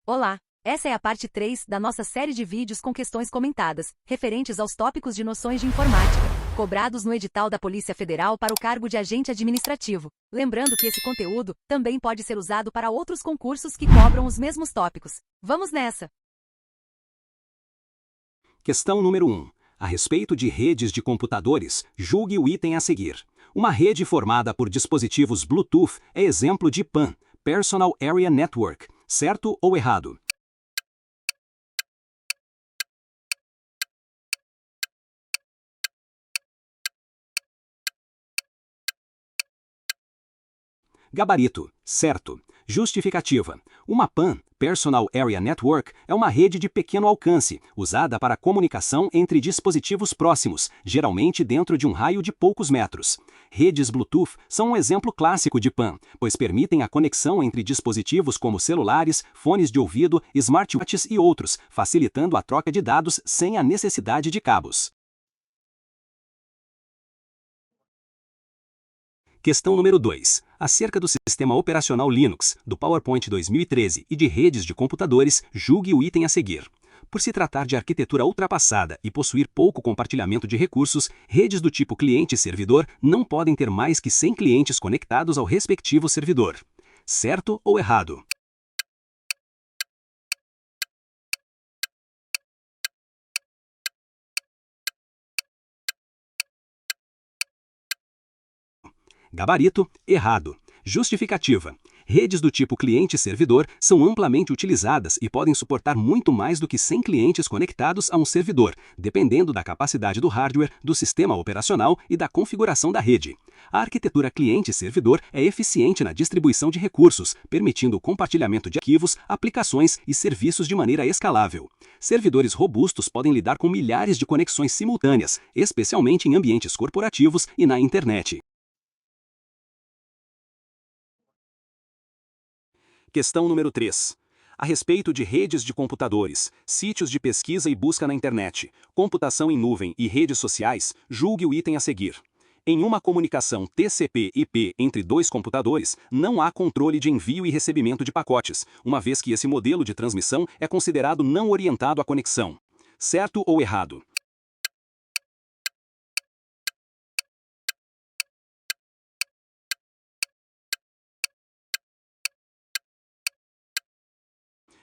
Olá! Essa é a parte 3 da nossa série de vídeos com questões comentadas, referentes aos tópicos de noções de informática, cobrados no edital da Polícia Federal para o cargo de agente administrativo. Lembrando que esse conteúdo também pode ser usado para outros concursos que cobram os mesmos tópicos. Vamos nessa! Questão número 1. A respeito de redes de computadores, julgue o item a seguir. Uma rede formada por dispositivos Bluetooth é exemplo de PAN, Personal Area Network, certo ou errado? Gabarito, certo. Justificativa. Uma PAN, Personal Area Network, é uma rede de pequeno alcance, usada para comunicação entre dispositivos próximos, geralmente dentro de um raio de poucos metros. Redes Bluetooth são um exemplo clássico de PAN, pois permitem a conexão entre dispositivos como celulares, fones de ouvido, smartwatches e outros, facilitando a troca de dados sem a necessidade de cabos. Questão número 2. Acerca do sistema operacional Linux, do PowerPoint 2013 e de redes de computadores, julgue o item a seguir. Por se tratar de arquitetura ultrapassada e possuir pouco compartilhamento de recursos, redes do tipo cliente-servidor não podem ter mais que 100 clientes conectados ao respectivo servidor. Certo ou errado? Gabarito, errado. Justificativa. Redes do tipo cliente-servidor são amplamente utilizadas e podem suportar muito mais do que 100 clientes conectados a um servidor, dependendo da capacidade do hardware, do sistema operacional e da configuração da rede. A arquitetura cliente-servidor é eficiente na distribuição de recursos, permitindo o compartilhamento de arquivos, aplicações e serviços de maneira escalável. Servidores robustos podem lidar com milhares de conexões simultâneas, especialmente em ambientes corporativos e na internet. Questão número 3. A respeito de redes de computadores, sítios de pesquisa e busca na internet, computação em nuvem e redes sociais, julgue o item a seguir. Em uma comunicação TCP/IP entre dois computadores, não há controle de envio e recebimento de pacotes, uma vez que esse modelo de transmissão é considerado não orientado à conexão. Certo ou errado?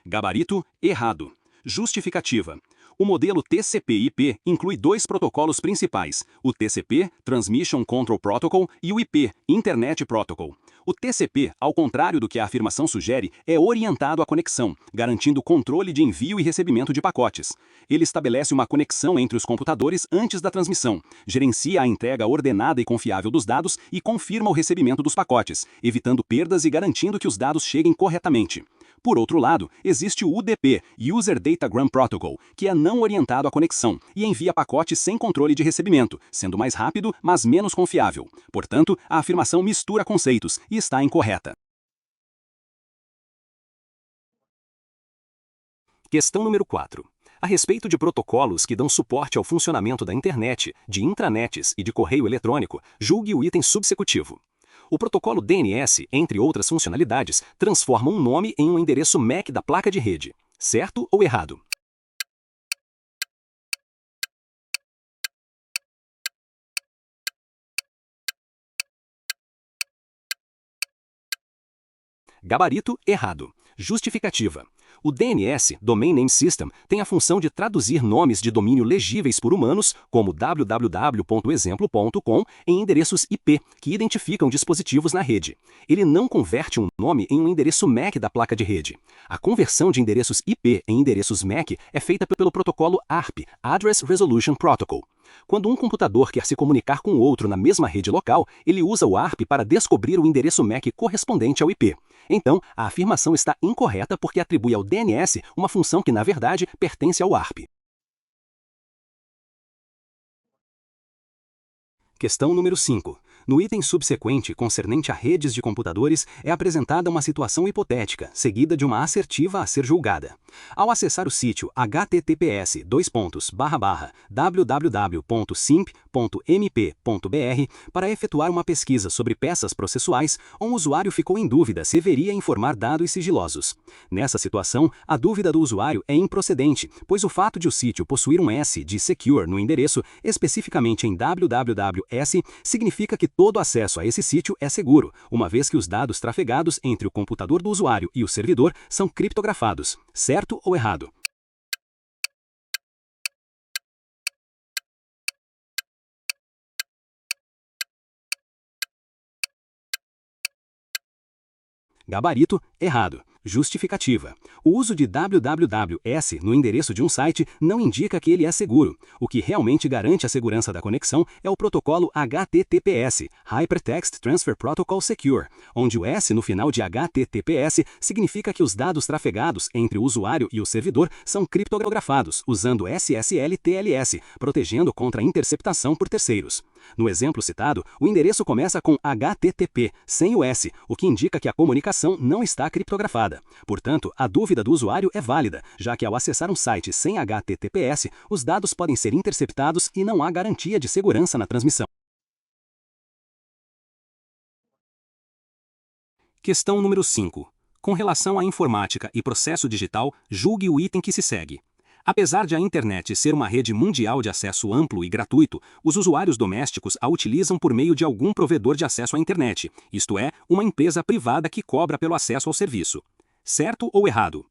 Gabarito, errado. Justificativa. O modelo TCP/IP inclui dois protocolos principais, o TCP, Transmission Control Protocol, e o IP, Internet Protocol. O TCP, ao contrário do que a afirmação sugere, é orientado à conexão, garantindo controle de envio e recebimento de pacotes. Ele estabelece uma conexão entre os computadores antes da transmissão, gerencia a entrega ordenada e confiável dos dados e confirma o recebimento dos pacotes, evitando perdas e garantindo que os dados cheguem corretamente. Por outro lado, existe o UDP, User Datagram Protocol, que é não orientado à conexão e envia pacotes sem controle de recebimento, sendo mais rápido, mas menos confiável. Portanto, a afirmação mistura conceitos e está incorreta. Questão número 4. A respeito de protocolos que dão suporte ao funcionamento da internet, de intranets e de correio eletrônico, julgue o item subsecutivo. O protocolo DNS, entre outras funcionalidades, transforma um nome em um endereço MAC da placa de rede. Certo ou errado? Gabarito, errado. Justificativa. O DNS, Domain Name System, tem a função de traduzir nomes de domínio legíveis por humanos, como www.exemplo.com, em endereços IP, que identificam dispositivos na rede. Ele não converte um nome em um endereço MAC da placa de rede. A conversão de endereços IP em endereços MAC é feita pelo protocolo ARP, Address Resolution Protocol. Quando um computador quer se comunicar com outro na mesma rede local, ele usa o ARP para descobrir o endereço MAC correspondente ao IP. Então, a afirmação está incorreta porque atribui ao DNS uma função que, na verdade, pertence ao ARP. Questão número 5. No item subsequente concernente a redes de computadores, é apresentada uma situação hipotética, seguida de uma assertiva a ser julgada. Ao acessar o sítio https://www.simp.mp.br para efetuar uma pesquisa sobre peças processuais, um usuário ficou em dúvida se deveria informar dados sigilosos. Nessa situação, a dúvida do usuário é improcedente, pois o fato de o sítio possuir um S de secure no endereço, especificamente em wwws, significa que todo acesso a esse sítio é seguro, uma vez que os dados trafegados entre o computador do usuário e o servidor são criptografados. Certo ou errado? Gabarito: errado. Justificativa: o uso de wwws no endereço de um site não indica que ele é seguro. O que realmente garante a segurança da conexão é o protocolo HTTPS, Hypertext Transfer Protocol Secure, onde o S no final de HTTPS significa que os dados trafegados entre o usuário e o servidor são criptografados, usando SSL/TLS, protegendo contra a interceptação por terceiros. No exemplo citado, o endereço começa com HTTP, sem o S, o que indica que a comunicação não está criptografada. Portanto, a dúvida do usuário é válida, já que ao acessar um site sem HTTPS, os dados podem ser interceptados e não há garantia de segurança na transmissão. Questão número 5. Com relação à informática e processo digital, julgue o item que se segue. Apesar de a internet ser uma rede mundial de acesso amplo e gratuito, os usuários domésticos a utilizam por meio de algum provedor de acesso à internet, isto é, uma empresa privada que cobra pelo acesso ao serviço. Certo ou errado?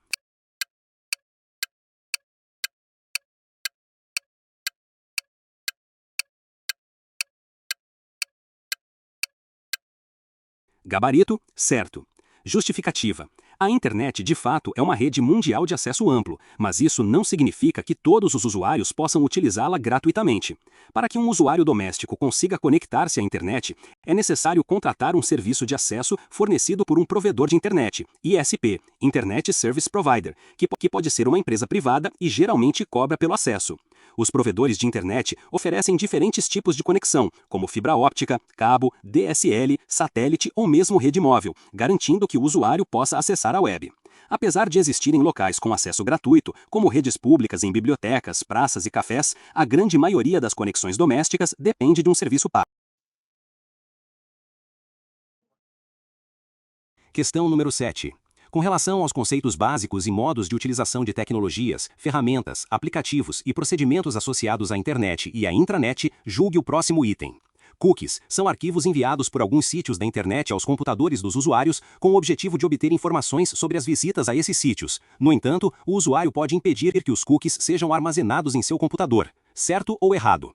Gabarito: certo. Justificativa: a internet, de fato, é uma rede mundial de acesso amplo, mas isso não significa que todos os usuários possam utilizá-la gratuitamente. Para que um usuário doméstico consiga conectar-se à internet, é necessário contratar um serviço de acesso fornecido por um provedor de internet, ISP, Internet Service Provider, que pode ser uma empresa privada e geralmente cobra pelo acesso. Os provedores de internet oferecem diferentes tipos de conexão, como fibra óptica, cabo, DSL, satélite ou mesmo rede móvel, garantindo que o usuário possa acessar a web. Apesar de existirem locais com acesso gratuito, como redes públicas em bibliotecas, praças e cafés, a grande maioria das conexões domésticas depende de um serviço pago. Questão número 7. Com relação aos conceitos básicos e modos de utilização de tecnologias, ferramentas, aplicativos e procedimentos associados à internet e à intranet, julgue o próximo item. Cookies são arquivos enviados por alguns sítios da internet aos computadores dos usuários com o objetivo de obter informações sobre as visitas a esses sítios. No entanto, o usuário pode impedir que os cookies sejam armazenados em seu computador. Certo ou errado?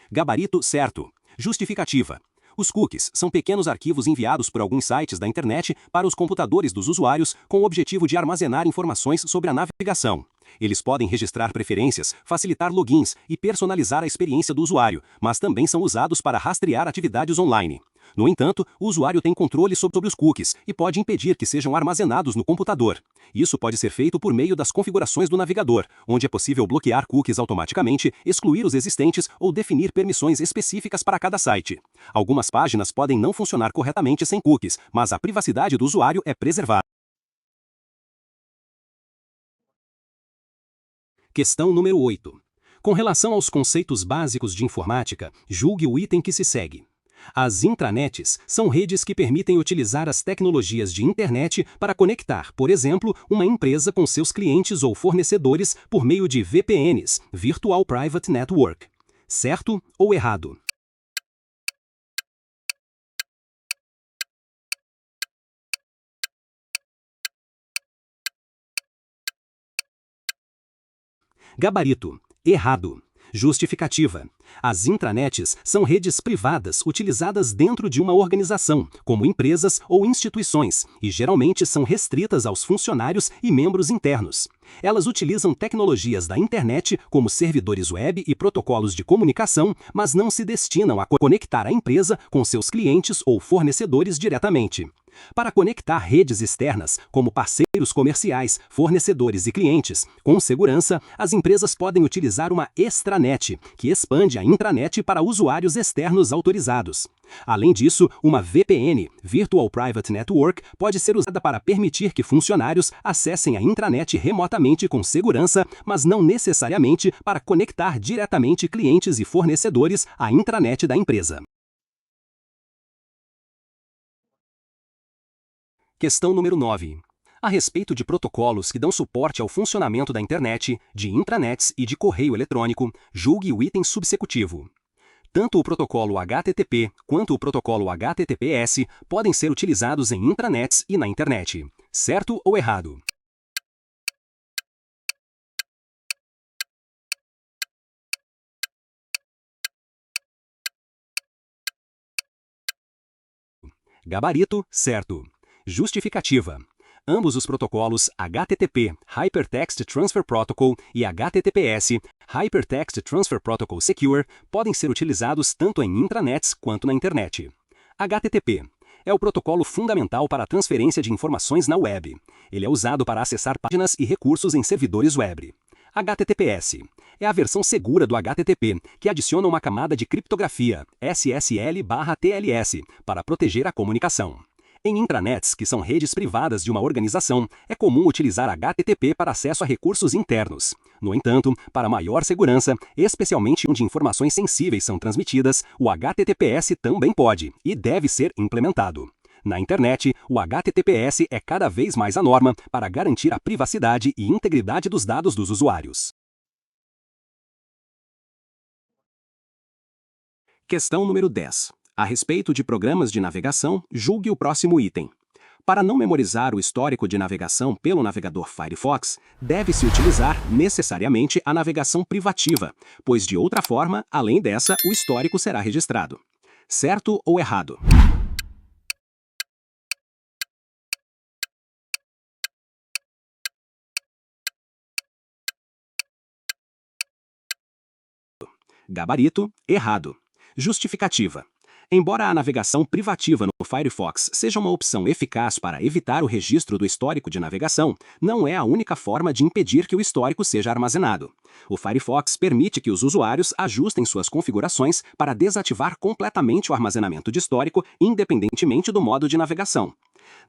Gabarito: certo. Justificativa: os cookies são pequenos arquivos enviados por alguns sites da internet para os computadores dos usuários com o objetivo de armazenar informações sobre a navegação. Eles podem registrar preferências, facilitar logins e personalizar a experiência do usuário, mas também são usados para rastrear atividades online. No entanto, o usuário tem controle sobre os cookies e pode impedir que sejam armazenados no computador. Isso pode ser feito por meio das configurações do navegador, onde é possível bloquear cookies automaticamente, excluir os existentes ou definir permissões específicas para cada site. Algumas páginas podem não funcionar corretamente sem cookies, mas a privacidade do usuário é preservada. Questão número 8. Com relação aos conceitos básicos de informática, julgue o item que se segue. As intranets são redes que permitem utilizar as tecnologias de internet para conectar, por exemplo, uma empresa com seus clientes ou fornecedores por meio de VPNs, Virtual Private Network. Certo ou errado? Gabarito: errado. Justificativa: as intranets são redes privadas utilizadas dentro de uma organização, como empresas ou instituições, e geralmente são restritas aos funcionários e membros internos. Elas utilizam tecnologias da internet, como servidores web e protocolos de comunicação, mas não se destinam a conectar a empresa com seus clientes ou fornecedores diretamente. Para conectar redes externas, como parceiros comerciais, fornecedores e clientes, com segurança, as empresas podem utilizar uma extranet, que expande a intranet para usuários externos autorizados. Além disso, uma VPN, Virtual Private Network, pode ser usada para permitir que funcionários acessem a intranet remotamente com segurança, mas não necessariamente para conectar diretamente clientes e fornecedores à intranet da empresa. Questão número 9. A respeito de protocolos que dão suporte ao funcionamento da internet, de intranets e de correio eletrônico, julgue o item subsecutivo. Tanto o protocolo HTTP quanto o protocolo HTTPS podem ser utilizados em intranets e na internet. Certo ou errado? Gabarito, certo. Justificativa. Ambos os protocolos HTTP, Hypertext Transfer Protocol, e HTTPS, Hypertext Transfer Protocol Secure, podem ser utilizados tanto em intranets quanto na internet. HTTP é o protocolo fundamental para a transferência de informações na web. Ele é usado para acessar páginas e recursos em servidores web. HTTPS é a versão segura do HTTP, que adiciona uma camada de criptografia, SSL/TLS, para proteger a comunicação. Em intranets, que são redes privadas de uma organização, é comum utilizar HTTP para acesso a recursos internos. No entanto, para maior segurança, especialmente onde informações sensíveis são transmitidas, o HTTPS também pode e deve ser implementado. Na internet, o HTTPS é cada vez mais a norma para garantir a privacidade e integridade dos dados dos usuários. Questão número 10. A respeito de programas de navegação, julgue o próximo item. Para não memorizar o histórico de navegação pelo navegador Firefox, deve-se utilizar necessariamente a navegação privativa, pois de outra forma, além dessa, o histórico será registrado. Certo ou errado? Gabarito, errado. Justificativa. Embora a navegação privativa no Firefox seja uma opção eficaz para evitar o registro do histórico de navegação, não é a única forma de impedir que o histórico seja armazenado. O Firefox permite que os usuários ajustem suas configurações para desativar completamente o armazenamento de histórico, independentemente do modo de navegação.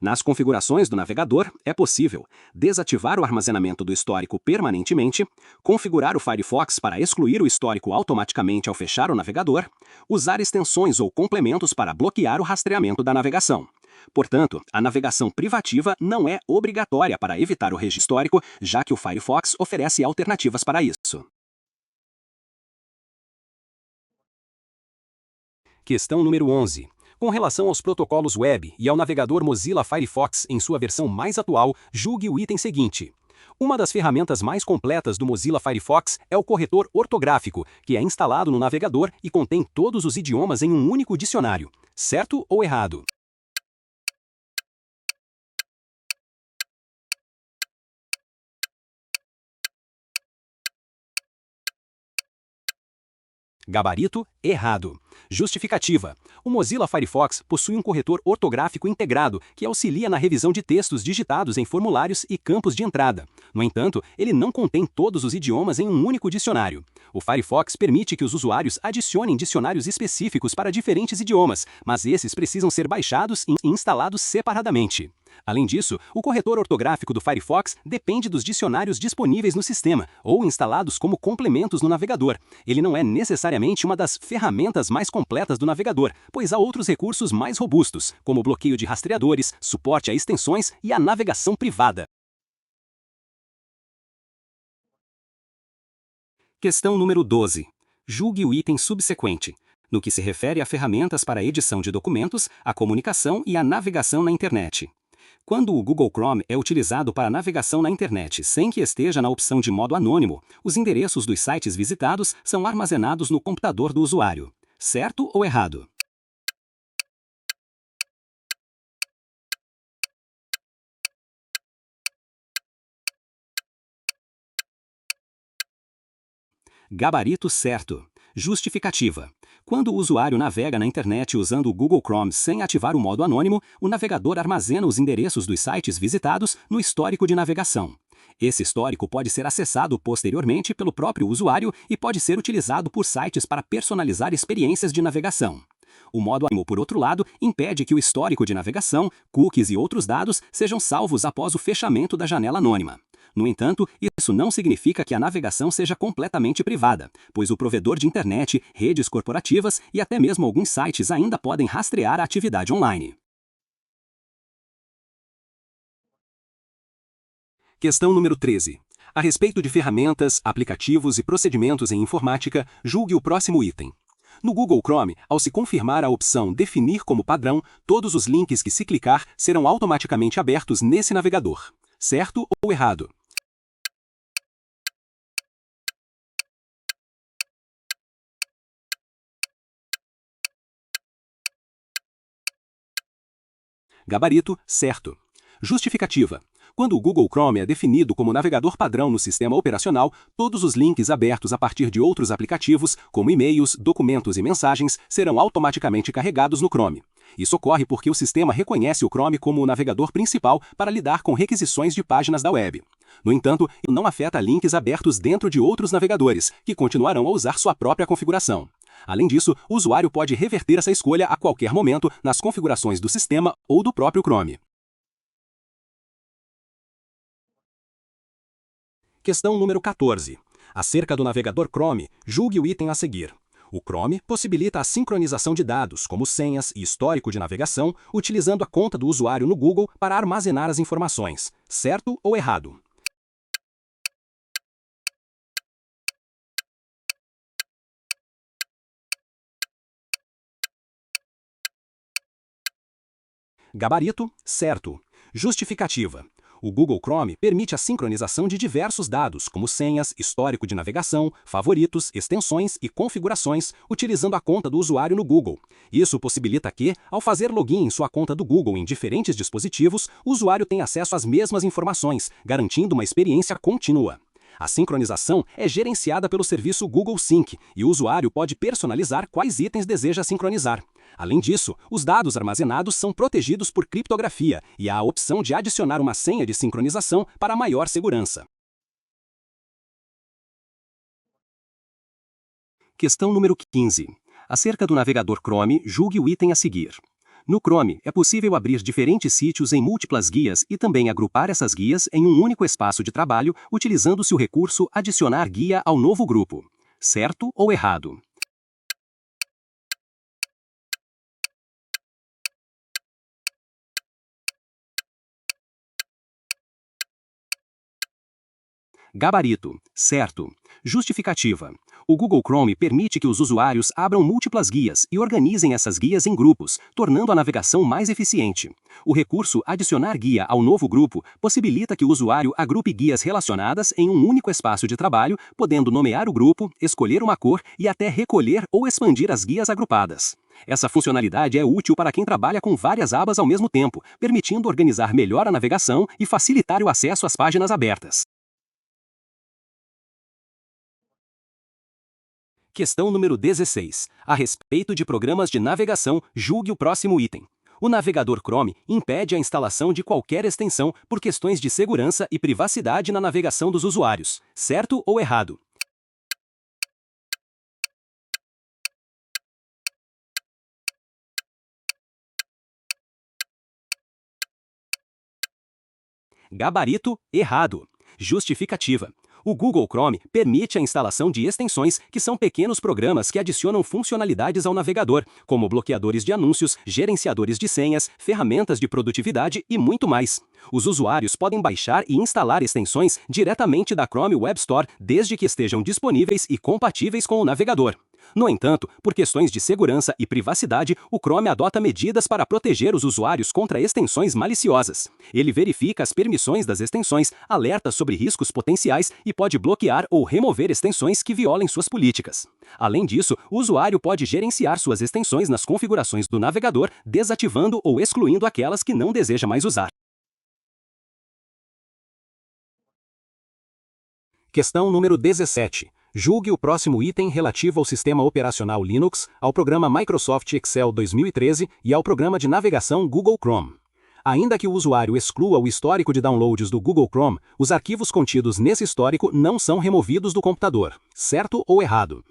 Nas configurações do navegador, é possível desativar o armazenamento do histórico permanentemente, configurar o Firefox para excluir o histórico automaticamente ao fechar o navegador, usar extensões ou complementos para bloquear o rastreamento da navegação. Portanto, a navegação privativa não é obrigatória para evitar o registro histórico, já que o Firefox oferece alternativas para isso. Questão número 11. Com relação aos protocolos web e ao navegador Mozilla Firefox em sua versão mais atual, julgue o item seguinte. Uma das ferramentas mais completas do Mozilla Firefox é o corretor ortográfico, que é instalado no navegador e contém todos os idiomas em um único dicionário. Certo ou errado? Gabarito, errado. Justificativa. O Mozilla Firefox possui um corretor ortográfico integrado que auxilia na revisão de textos digitados em formulários e campos de entrada. No entanto, ele não contém todos os idiomas em um único dicionário. O Firefox permite que os usuários adicionem dicionários específicos para diferentes idiomas, mas esses precisam ser baixados e instalados separadamente. Além disso, o corretor ortográfico do Firefox depende dos dicionários disponíveis no sistema ou instalados como complementos no navegador. Ele não é necessariamente uma das ferramentas mais completas do navegador, pois há outros recursos mais robustos, como o bloqueio de rastreadores, suporte a extensões e a navegação privada. Questão número 12. Julgue o item subsequente, no que se refere a ferramentas para a edição de documentos, a comunicação e a navegação na internet. Quando o Google Chrome é utilizado para navegação na internet sem que esteja na opção de modo anônimo, os endereços dos sites visitados são armazenados no computador do usuário. Certo ou errado? Gabarito certo. Justificativa. Quando o usuário navega na internet usando o Google Chrome sem ativar o modo anônimo, o navegador armazena os endereços dos sites visitados no histórico de navegação. Esse histórico pode ser acessado posteriormente pelo próprio usuário e pode ser utilizado por sites para personalizar experiências de navegação. O modo anônimo, por outro lado, impede que o histórico de navegação, cookies e outros dados sejam salvos após o fechamento da janela anônima. No entanto, isso não significa que a navegação seja completamente privada, pois o provedor de internet, redes corporativas e até mesmo alguns sites ainda podem rastrear a atividade online. Questão número 13. A respeito de ferramentas, aplicativos e procedimentos em informática, julgue o próximo item. No Google Chrome, ao se confirmar a opção Definir como padrão, todos os links que se clicar serão automaticamente abertos nesse navegador. Certo ou errado? Gabarito, certo. Justificativa. Quando o Google Chrome é definido como navegador padrão no sistema operacional, todos os links abertos a partir de outros aplicativos, como e-mails, documentos e mensagens, serão automaticamente carregados no Chrome. Isso ocorre porque o sistema reconhece o Chrome como o navegador principal para lidar com requisições de páginas da web. No entanto, isso não afeta links abertos dentro de outros navegadores, que continuarão a usar sua própria configuração. Além disso, o usuário pode reverter essa escolha a qualquer momento nas configurações do sistema ou do próprio Chrome. Questão número 14. Acerca do navegador Chrome, julgue o item a seguir. O Chrome possibilita a sincronização de dados, como senhas e histórico de navegação, utilizando a conta do usuário no Google para armazenar as informações. Certo ou errado? Gabarito, certo. Justificativa. O Google Chrome permite a sincronização de diversos dados, como senhas, histórico de navegação, favoritos, extensões e configurações, utilizando a conta do usuário no Google. Isso possibilita que, ao fazer login em sua conta do Google em diferentes dispositivos, o usuário tenha acesso às mesmas informações, garantindo uma experiência contínua. A sincronização é gerenciada pelo serviço Google Sync e o usuário pode personalizar quais itens deseja sincronizar. Além disso, os dados armazenados são protegidos por criptografia e há a opção de adicionar uma senha de sincronização para maior segurança. Questão número 15. Acerca do navegador Chrome, julgue o item a seguir. No Chrome, é possível abrir diferentes sítios em múltiplas guias e também agrupar essas guias em um único espaço de trabalho, utilizando-se o recurso Adicionar guia ao novo grupo. Certo ou errado? Gabarito, certo. Justificativa. O Google Chrome permite que os usuários abram múltiplas guias e organizem essas guias em grupos, tornando a navegação mais eficiente. O recurso Adicionar guia ao novo grupo possibilita que o usuário agrupe guias relacionadas em um único espaço de trabalho, podendo nomear o grupo, escolher uma cor e até recolher ou expandir as guias agrupadas. Essa funcionalidade é útil para quem trabalha com várias abas ao mesmo tempo, permitindo organizar melhor a navegação e facilitar o acesso às páginas abertas. Questão número 16. A respeito de programas de navegação, julgue o próximo item. O navegador Chrome impede a instalação de qualquer extensão por questões de segurança e privacidade na navegação dos usuários. Certo ou errado? Gabarito, errado. Justificativa. O Google Chrome permite a instalação de extensões, que são pequenos programas que adicionam funcionalidades ao navegador, como bloqueadores de anúncios, gerenciadores de senhas, ferramentas de produtividade e muito mais. Os usuários podem baixar e instalar extensões diretamente da Chrome Web Store, desde que estejam disponíveis e compatíveis com o navegador. No entanto, por questões de segurança e privacidade, o Chrome adota medidas para proteger os usuários contra extensões maliciosas. Ele verifica as permissões das extensões, alerta sobre riscos potenciais e pode bloquear ou remover extensões que violem suas políticas. Além disso, o usuário pode gerenciar suas extensões nas configurações do navegador, desativando ou excluindo aquelas que não deseja mais usar. Questão número 17. Julgue o próximo item relativo ao sistema operacional Linux, ao programa Microsoft Excel 2013 e ao programa de navegação Google Chrome. Ainda que o usuário exclua o histórico de downloads do Google Chrome, os arquivos contidos nesse histórico não são removidos do computador. Certo ou errado?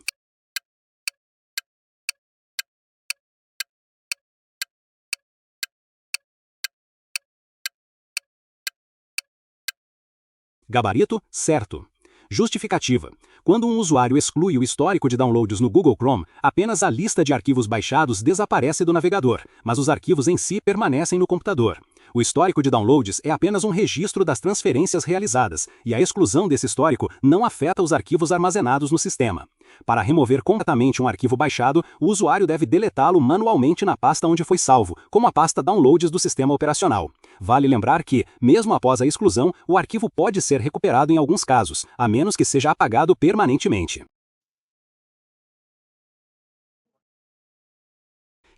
Gabarito: certo. Justificativa: quando um usuário exclui o histórico de downloads no Google Chrome, apenas a lista de arquivos baixados desaparece do navegador, mas os arquivos em si permanecem no computador. O histórico de downloads é apenas um registro das transferências realizadas, e a exclusão desse histórico não afeta os arquivos armazenados no sistema. Para remover completamente um arquivo baixado, o usuário deve deletá-lo manualmente na pasta onde foi salvo, como a pasta Downloads do sistema operacional. Vale lembrar que, mesmo após a exclusão, o arquivo pode ser recuperado em alguns casos, a menos que seja apagado permanentemente.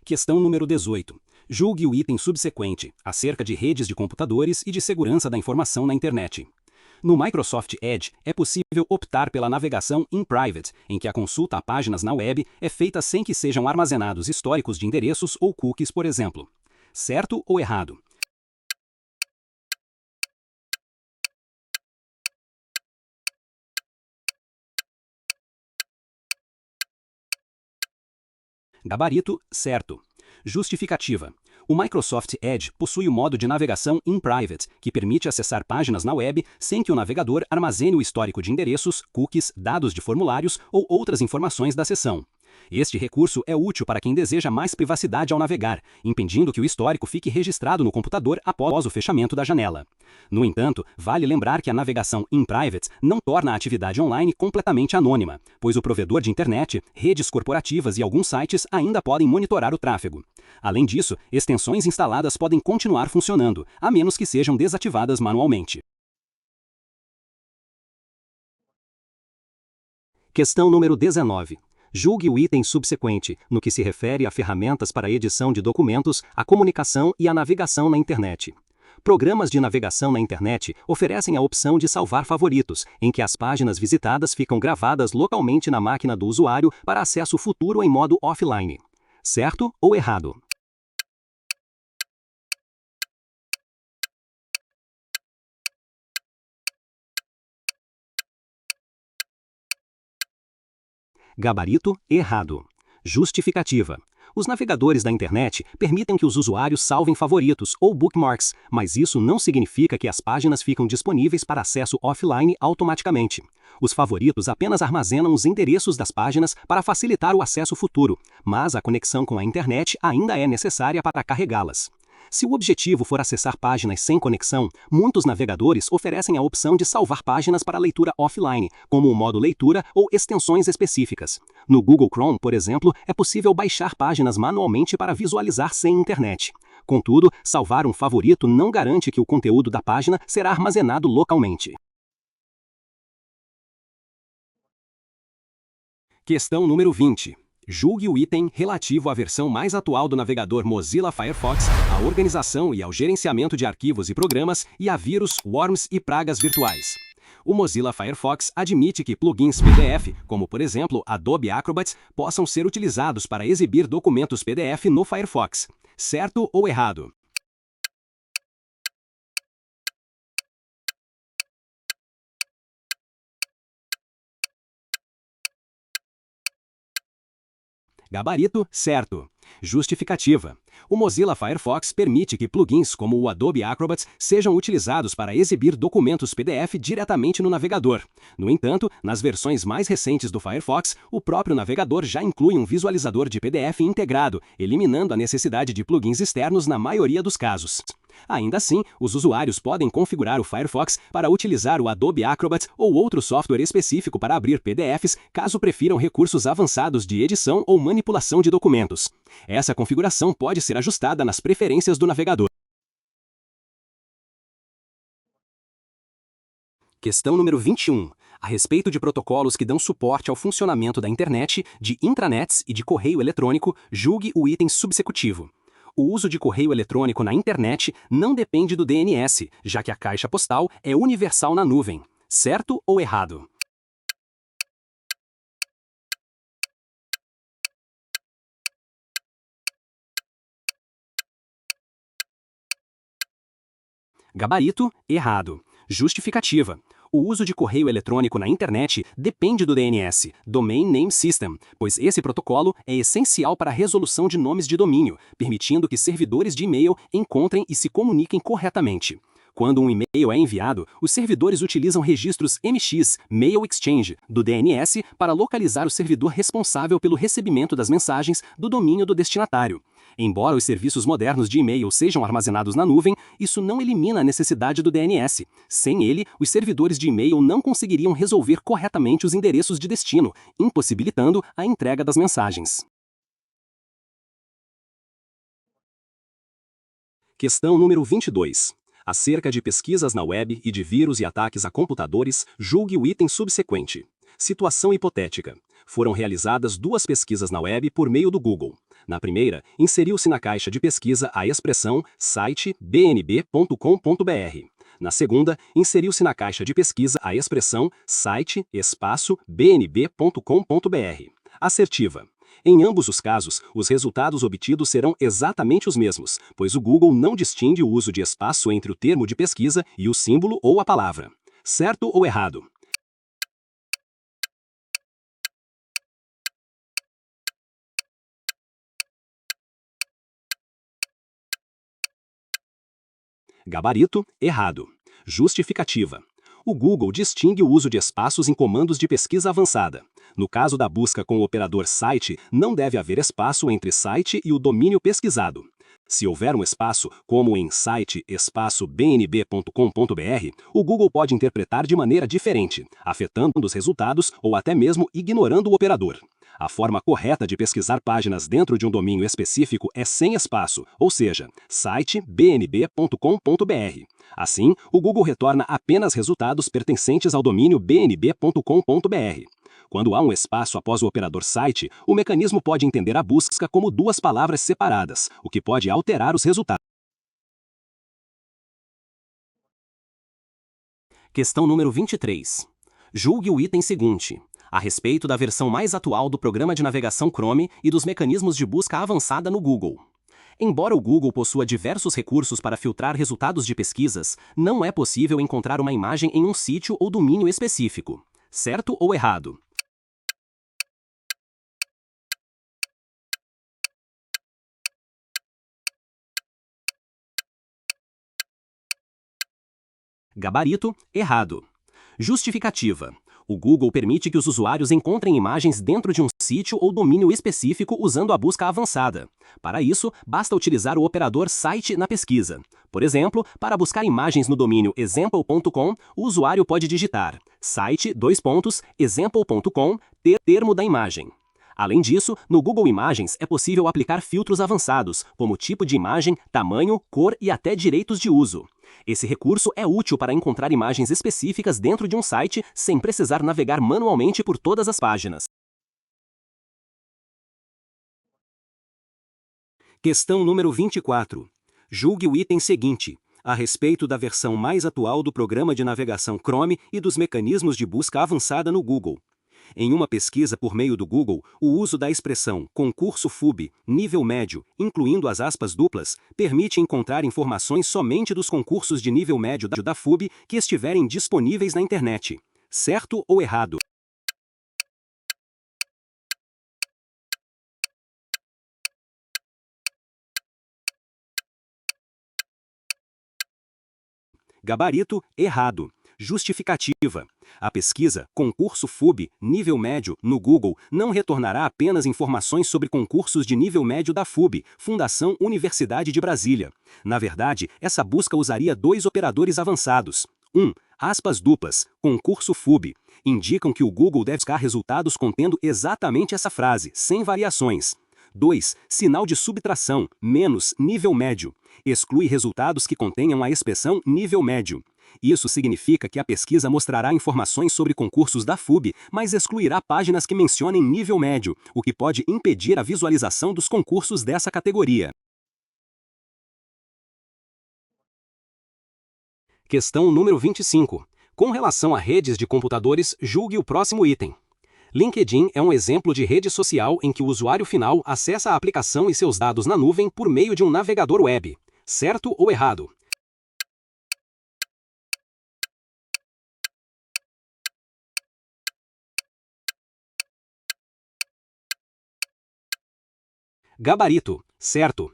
Questão número 18. Julgue o item subsequente, acerca de redes de computadores e de segurança da informação na internet. No Microsoft Edge, é possível optar pela navegação in private, em que a consulta a páginas na web é feita sem que sejam armazenados históricos de endereços ou cookies, por exemplo. Certo ou errado? Gabarito: certo. Justificativa: o Microsoft Edge possui o modo de navegação in private, que permite acessar páginas na web sem que o navegador armazene o histórico de endereços, cookies, dados de formulários ou outras informações da sessão. Este recurso é útil para quem deseja mais privacidade ao navegar, impedindo que o histórico fique registrado no computador após o fechamento da janela. No entanto, vale lembrar que a navegação in private não torna a atividade online completamente anônima, pois o provedor de internet, redes corporativas e alguns sites ainda podem monitorar o tráfego. Além disso, extensões instaladas podem continuar funcionando, a menos que sejam desativadas manualmente. Questão número 19. Julgue o item subsequente, no que se refere a ferramentas para edição de documentos, a comunicação e a navegação na internet. Programas de navegação na internet oferecem a opção de salvar favoritos, em que as páginas visitadas ficam gravadas localmente na máquina do usuário para acesso futuro em modo offline. Certo ou errado? Gabarito: errado. Justificativa: os navegadores da internet permitem que os usuários salvem favoritos ou bookmarks, mas isso não significa que as páginas ficam disponíveis para acesso offline automaticamente. Os favoritos apenas armazenam os endereços das páginas para facilitar o acesso futuro, mas a conexão com a internet ainda é necessária para carregá-las. Se o objetivo for acessar páginas sem conexão, muitos navegadores oferecem a opção de salvar páginas para leitura offline, como o modo leitura ou extensões específicas. No Google Chrome, por exemplo, é possível baixar páginas manualmente para visualizar sem internet. Contudo, salvar um favorito não garante que o conteúdo da página será armazenado localmente. Questão número 20. Julgue o item relativo à versão mais atual do navegador Mozilla Firefox, à organização e ao gerenciamento de arquivos e programas e a vírus, worms e pragas virtuais. O Mozilla Firefox admite que plugins PDF, como por exemplo Adobe Acrobat, possam ser utilizados para exibir documentos PDF no Firefox. Certo ou errado? Gabarito: certo. Justificativa: o Mozilla Firefox permite que plugins como o Adobe Acrobat sejam utilizados para exibir documentos PDF diretamente no navegador. No entanto, nas versões mais recentes do Firefox, o próprio navegador já inclui um visualizador de PDF integrado, eliminando a necessidade de plugins externos na maioria dos casos. Ainda assim, os usuários podem configurar o Firefox para utilizar o Adobe Acrobat ou outro software específico para abrir PDFs, caso prefiram recursos avançados de edição ou manipulação de documentos. Essa configuração pode ser ajustada nas preferências do navegador. Questão número 21. A respeito de protocolos que dão suporte ao funcionamento da internet, de intranets e de correio eletrônico, julgue o item subsecutivo. O uso de correio eletrônico na internet não depende do DNS, já que a caixa postal é universal na nuvem. Certo ou errado? Gabarito: errado. Justificativa: o uso de correio eletrônico na internet depende do DNS, Domain Name System, pois esse protocolo é essencial para a resolução de nomes de domínio, permitindo que servidores de e-mail encontrem e se comuniquem corretamente. Quando um e-mail é enviado, os servidores utilizam registros MX, Mail Exchange, do DNS para localizar o servidor responsável pelo recebimento das mensagens do domínio do destinatário. Embora os serviços modernos de e-mail sejam armazenados na nuvem, isso não elimina a necessidade do DNS. Sem ele, os servidores de e-mail não conseguiriam resolver corretamente os endereços de destino, impossibilitando a entrega das mensagens. Questão número 22. Acerca de pesquisas na web e de vírus e ataques a computadores, julgue o item subsequente. Situação hipotética. Foram realizadas 2 pesquisas na web por meio do Google. Na primeira, inseriu-se na caixa de pesquisa a expressão site bnb.com.br. Na segunda, inseriu-se na caixa de pesquisa a expressão site bnb.com.br. Assertiva. Em ambos os casos, os resultados obtidos serão exatamente os mesmos, pois o Google não distingue o uso de espaço entre o termo de pesquisa e o símbolo ou a palavra. Certo ou errado? Gabarito: errado. Justificativa: o Google distingue o uso de espaços em comandos de pesquisa avançada. No caso da busca com o operador site, não deve haver espaço entre site e o domínio pesquisado. Se houver um espaço, como em site espaço bnb.com.br, o Google pode interpretar de maneira diferente, afetando os resultados ou até mesmo ignorando o operador. A forma correta de pesquisar páginas dentro de um domínio específico é sem espaço, ou seja, site bnb.com.br. Assim, o Google retorna apenas resultados pertencentes ao domínio bnb.com.br. Quando há um espaço após o operador site, o mecanismo pode entender a busca como 2 palavras separadas, o que pode alterar os resultados. Questão número 23. Julgue o item seguinte: a respeito da versão mais atual do programa de navegação Chrome e dos mecanismos de busca avançada no Google. Embora o Google possua diversos recursos para filtrar resultados de pesquisas, não é possível encontrar uma imagem em um sítio ou domínio específico. Certo ou errado? Gabarito: errado. Justificativa: o Google permite que os usuários encontrem imagens dentro de um sítio ou domínio específico usando a busca avançada. Para isso, basta utilizar o operador site na pesquisa. Por exemplo, para buscar imagens no domínio example.com, o usuário pode digitar site:/example.com, termo da imagem. Além disso, no Google Imagens é possível aplicar filtros avançados, como tipo de imagem, tamanho, cor e até direitos de uso. Esse recurso é útil para encontrar imagens específicas dentro de um site sem precisar navegar manualmente por todas as páginas. Questão número 24. Julgue o item seguinte: a respeito da versão mais atual do programa de navegação Chrome e dos mecanismos de busca avançada no Google. Em uma pesquisa por meio do Google, o uso da expressão concurso FUB, nível médio, incluindo as aspas duplas, permite encontrar informações somente dos concursos de nível médio da FUB que estiverem disponíveis na internet. Certo ou errado? Gabarito: errado. Justificativa: a pesquisa concurso FUB, nível médio, no Google, não retornará apenas informações sobre concursos de nível médio da FUB, Fundação Universidade de Brasília. Na verdade, essa busca usaria 2 operadores avançados. 1. Aspas duplas, concurso FUB, indicam que o Google deve buscar resultados contendo exatamente essa frase, sem variações. 2. Sinal de subtração, menos, nível médio. Exclui resultados que contenham a expressão nível médio. Isso significa que a pesquisa mostrará informações sobre concursos da FUB, mas excluirá páginas que mencionem nível médio, o que pode impedir a visualização dos concursos dessa categoria. Questão número 25. Com relação a redes de computadores, julgue o próximo item. LinkedIn é um exemplo de rede social em que o usuário final acessa a aplicação e seus dados na nuvem por meio de um navegador web. Certo ou errado? Gabarito, certo.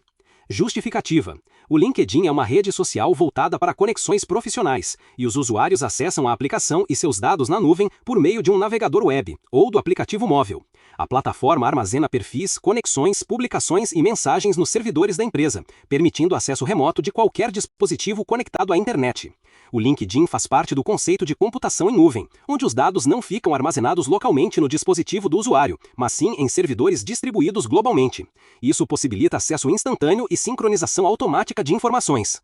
Justificativa. O LinkedIn é uma rede social voltada para conexões profissionais, e os usuários acessam a aplicação e seus dados na nuvem por meio de um navegador web ou do aplicativo móvel. A plataforma armazena perfis, conexões, publicações e mensagens nos servidores da empresa, permitindo acesso remoto de qualquer dispositivo conectado à internet. O LinkedIn faz parte do conceito de computação em nuvem, onde os dados não ficam armazenados localmente no dispositivo do usuário, mas sim em servidores distribuídos globalmente. Isso possibilita acesso instantâneo e sincronização automática de informações.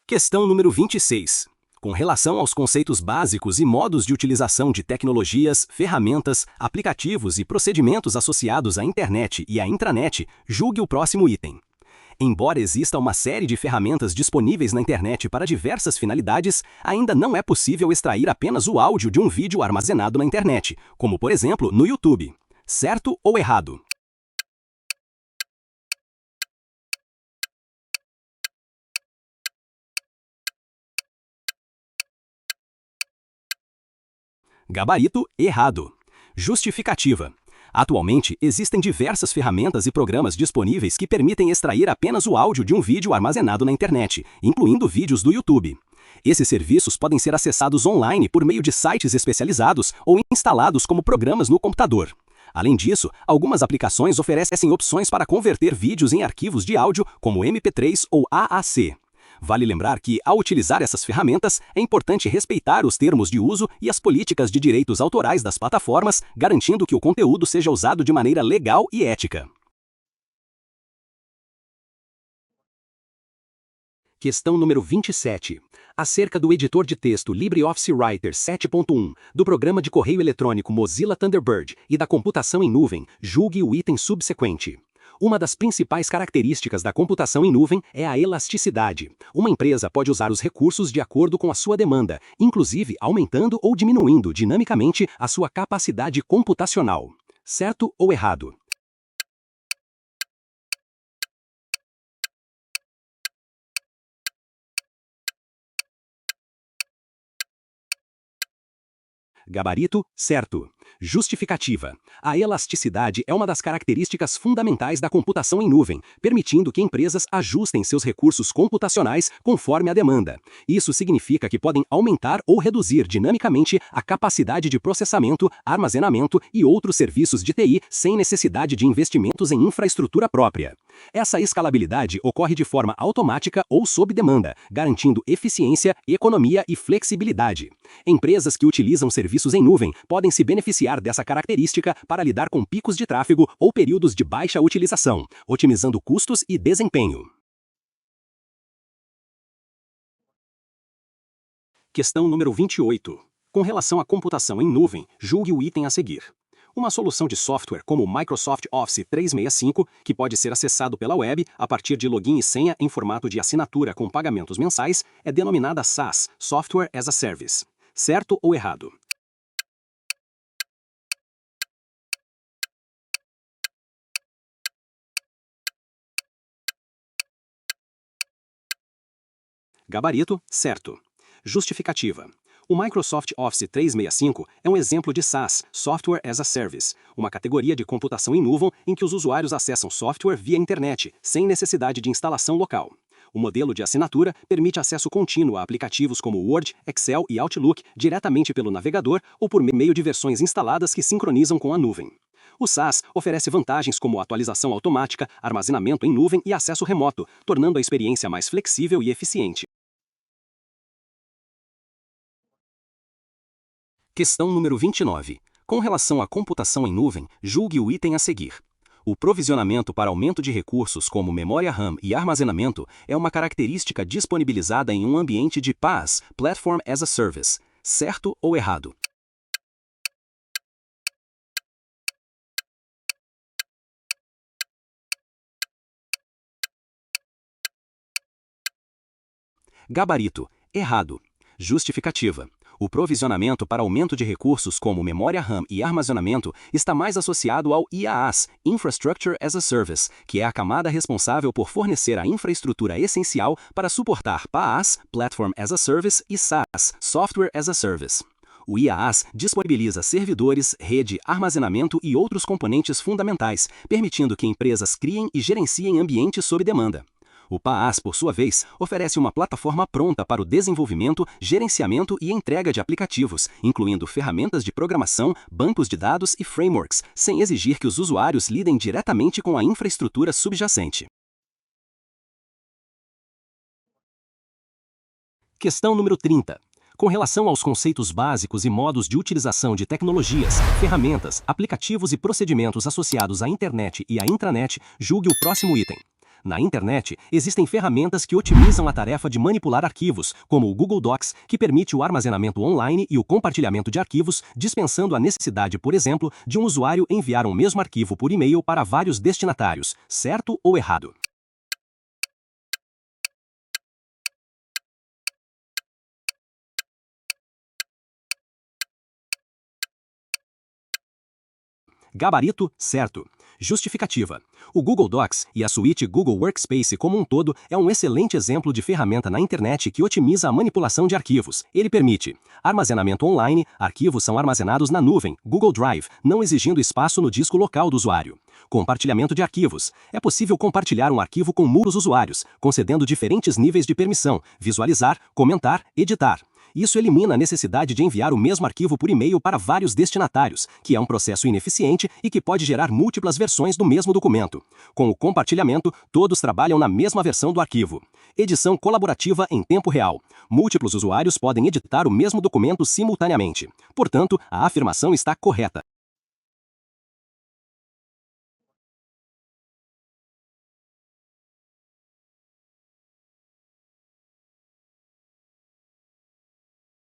Questão número 26. Com relação aos conceitos básicos e modos de utilização de tecnologias, ferramentas, aplicativos e procedimentos associados à internet e à intranet, julgue o próximo item. Embora exista uma série de ferramentas disponíveis na internet para diversas finalidades, ainda não é possível extrair apenas o áudio de um vídeo armazenado na internet, como por exemplo no YouTube. Certo ou errado? Gabarito, errado. Justificativa. Atualmente, existem diversas ferramentas e programas disponíveis que permitem extrair apenas o áudio de um vídeo armazenado na internet, incluindo vídeos do YouTube. Esses serviços podem ser acessados online por meio de sites especializados ou instalados como programas no computador. Além disso, algumas aplicações oferecem opções para converter vídeos em arquivos de áudio, como MP3 ou AAC. Vale lembrar que, ao utilizar essas ferramentas, é importante respeitar os termos de uso e as políticas de direitos autorais das plataformas, garantindo que o conteúdo seja usado de maneira legal e ética. Questão número 27. Acerca do editor de texto LibreOffice Writer 7.1, do programa de correio eletrônico Mozilla Thunderbird e da computação em nuvem, julgue o item subsequente. Uma das principais características da computação em nuvem é a elasticidade. Uma empresa pode usar os recursos de acordo com a sua demanda, inclusive aumentando ou diminuindo dinamicamente a sua capacidade computacional. Certo ou errado? Gabarito, certo. Justificativa. A elasticidade é uma das características fundamentais da computação em nuvem, permitindo que empresas ajustem seus recursos computacionais conforme a demanda. Isso significa que podem aumentar ou reduzir dinamicamente a capacidade de processamento, armazenamento e outros serviços de TI sem necessidade de investimentos em infraestrutura própria. Essa escalabilidade ocorre de forma automática ou sob demanda, garantindo eficiência, economia e flexibilidade. Empresas que utilizam serviços em nuvem podem se beneficiar dessa característica para lidar com picos de tráfego ou períodos de baixa utilização, otimizando custos e desempenho. Questão número 28. Com relação à computação em nuvem, julgue o item a seguir. Uma solução de software como o Microsoft Office 365, que pode ser acessado pela web a partir de login e senha em formato de assinatura com pagamentos mensais, é denominada SaaS, Software as a Service. Certo ou errado? Gabarito, certo. Justificativa. O Microsoft Office 365 é um exemplo de SaaS, Software as a Service, uma categoria de computação em nuvem em que os usuários acessam software via internet, sem necessidade de instalação local. O modelo de assinatura permite acesso contínuo a aplicativos como Word, Excel e Outlook diretamente pelo navegador ou por meio de versões instaladas que sincronizam com a nuvem. O SaaS oferece vantagens como atualização automática, armazenamento em nuvem e acesso remoto, tornando a experiência mais flexível e eficiente. Questão número 29. Com relação à computação em nuvem, julgue o item a seguir. O provisionamento para aumento de recursos como memória RAM e armazenamento é uma característica disponibilizada em um ambiente de PaaS, Platform as a Service. Certo ou errado? Gabarito, errado. Justificativa. O provisionamento para aumento de recursos como memória RAM e armazenamento está mais associado ao IaaS, Infrastructure as a Service, que é a camada responsável por fornecer a infraestrutura essencial para suportar PaaS, Platform as a Service, e SaaS, Software as a Service. O IaaS disponibiliza servidores, rede, armazenamento e outros componentes fundamentais, permitindo que empresas criem e gerenciem ambientes sob demanda. O PaaS, por sua vez, oferece uma plataforma pronta para o desenvolvimento, gerenciamento e entrega de aplicativos, incluindo ferramentas de programação, bancos de dados e frameworks, sem exigir que os usuários lidem diretamente com a infraestrutura subjacente. Questão número 30. Com relação aos conceitos básicos e modos de utilização de tecnologias, ferramentas, aplicativos e procedimentos associados à internet e à intranet, julgue o próximo item. Na internet, existem ferramentas que otimizam a tarefa de manipular arquivos, como o Google Docs, que permite o armazenamento online e o compartilhamento de arquivos, dispensando a necessidade, por exemplo, de um usuário enviar um mesmo arquivo por e-mail para vários destinatários. Certo ou errado? Gabarito, certo. Justificativa. O Google Docs e a suíte Google Workspace como um todo é um excelente exemplo de ferramenta na internet que otimiza a manipulação de arquivos. Ele permite armazenamento online, arquivos são armazenados na nuvem, Google Drive, não exigindo espaço no disco local do usuário. Compartilhamento de arquivos. É possível compartilhar um arquivo com muitos usuários, concedendo diferentes níveis de permissão, visualizar, comentar, editar. Isso elimina a necessidade de enviar o mesmo arquivo por e-mail para vários destinatários, que é um processo ineficiente e que pode gerar múltiplas versões do mesmo documento. Com o compartilhamento, todos trabalham na mesma versão do arquivo. Edição colaborativa em tempo real. Múltiplos usuários podem editar o mesmo documento simultaneamente. Portanto, a afirmação está correta.